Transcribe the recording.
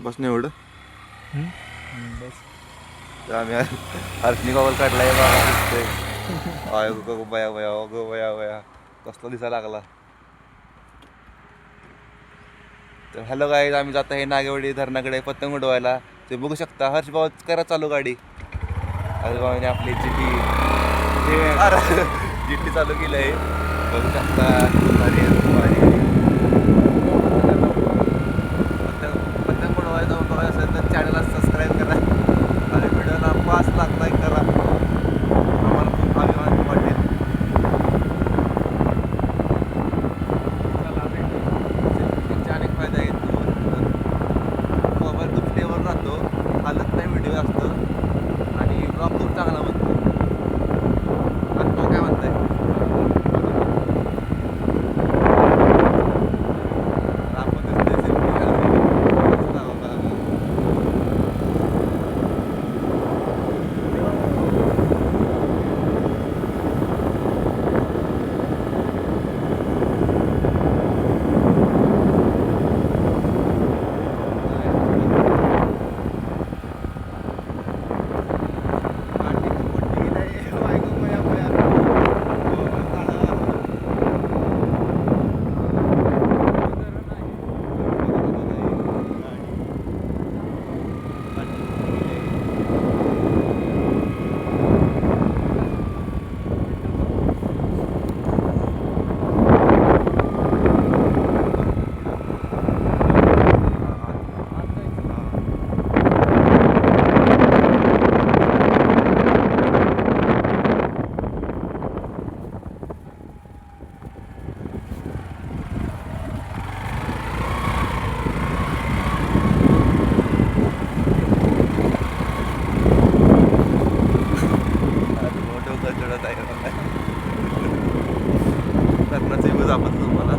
बस नाही एवढं बस आम्ही हर्षनी गॉगल काढलाय बाबा दिसतोय आय गो बया बया गो बया बया कसला दिसायला लागला. तर हॅलो गाईज, आम्ही जात आहे नागेवाडी धरणाकडे पतंग उडवायला. ते बघू शकता. हर्ष भाऊ करा चालू गाडी. हर्ष भाऊने आपली जिट्टी चालू केली आहे. बघू शकता भारी भारी. पतंग उडवायचा बघायला असेल तर चॅनलला सबस्क्राईब करा आणि व्हिडिओला 5 लाख लाईक करा. आम्हाला खूप अभिमान वाटेल. त्याचे अनेक फायदे आहेत. मोबाईल खूप स्टेबल राहतो, हालत नाही, व्हिडिओ असतो आणि ब्लॉग खूप चांगला बनतो. आता काय म्हणताय? आपण करण्याचे आपण तुम्हाला